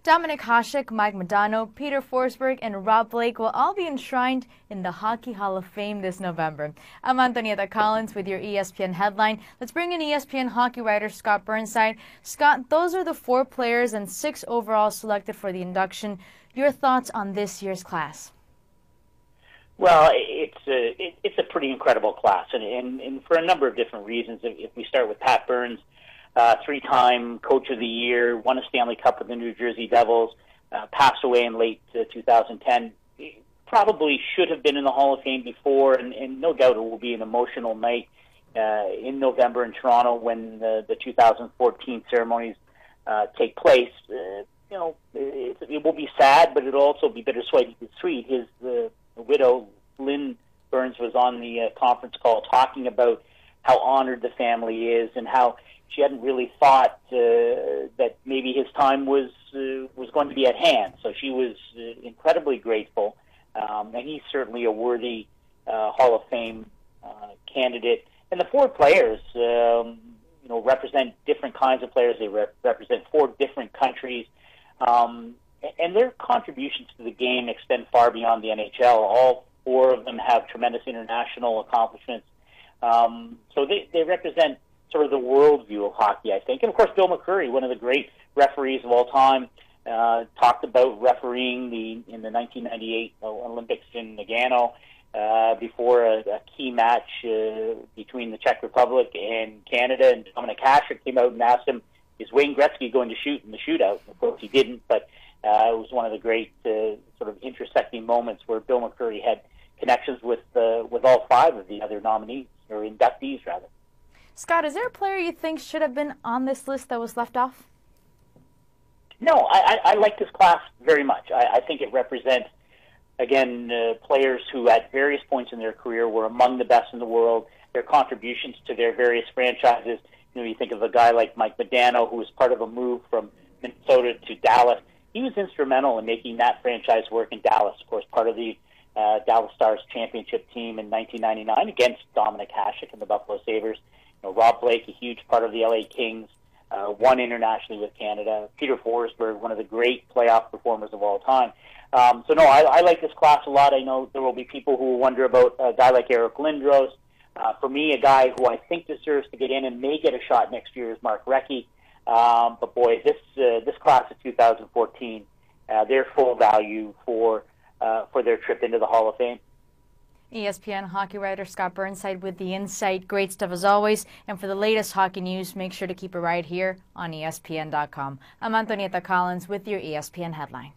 Dominik Hasek, Mike Modano, Peter Forsberg, and Rob Blake will all be enshrined in the Hockey Hall of Fame this November. I'm Antonieta Collins with your ESPN headline. Let's bring in ESPN hockey writer Scott Burnside. Scott, those are the 4 players and 6 overall selected for the induction. Your thoughts on this year's class? Well, it's a pretty incredible class, and for a number of different reasons. If we start with Pat Burns, 3-time Coach of the Year, won a Stanley Cup with the New Jersey Devils, passed away in late 2010. He probably should have been in the Hall of Fame before, and no doubt it will be an emotional night in November in Toronto when the 2014 ceremonies take place. It will be sad, but it'll also be bittersweet. His widow, Lynn Burns, was on the conference call talking about how honored the family is and how she hadn't really thought that maybe his time was going to be at hand. So she was incredibly grateful, and he's certainly a worthy Hall of Fame candidate. And the 4 players, represent different kinds of players. They represent 4 different countries, and their contributions to the game extend far beyond the NHL. All 4 of them have tremendous international accomplishments. So they represent sort of the worldview of hockey, I think. And, of course, Bill McCreary, one of the great referees of all time, talked about refereeing in the 1998 Olympics in Nagano before a key match between the Czech Republic and Canada. And Dominik Hasek came out and asked him, is Wayne Gretzky going to shoot in the shootout? Of course, he didn't, but it was one of the great sort of intersecting moments where Bill McCreary had connections with all 5 of the other nominees, or inductees, rather. Scott, is there a player you think should have been on this list that was left off? No, I like this class very much. I think it represents, again, players who at various points in their career were among the best in the world. Their contributions to their various franchises. You think of a guy like Mike Modano, who was part of a move from Minnesota to Dallas. He was instrumental in making that franchise work in Dallas. Of course, part of the Dallas Stars championship team in 1999 against Dominik Hasek and the Buffalo Sabres. Rob Blake, a huge part of the LA Kings, won internationally with Canada. Peter Forsberg, one of the great playoff performers of all time. I like this class a lot. I know there will be people who will wonder about a guy like Eric Lindros. For me, a guy who I think deserves to get in and may get a shot next year is Mark Recchi. But boy, this class of 2014, they're full value for their trip into the Hall of Fame. ESPN hockey writer Scott Burnside with the insight. Great stuff as always. And for the latest hockey news, make sure to keep it right here on ESPN.com. I'm Antonieta Collins with your ESPN headline.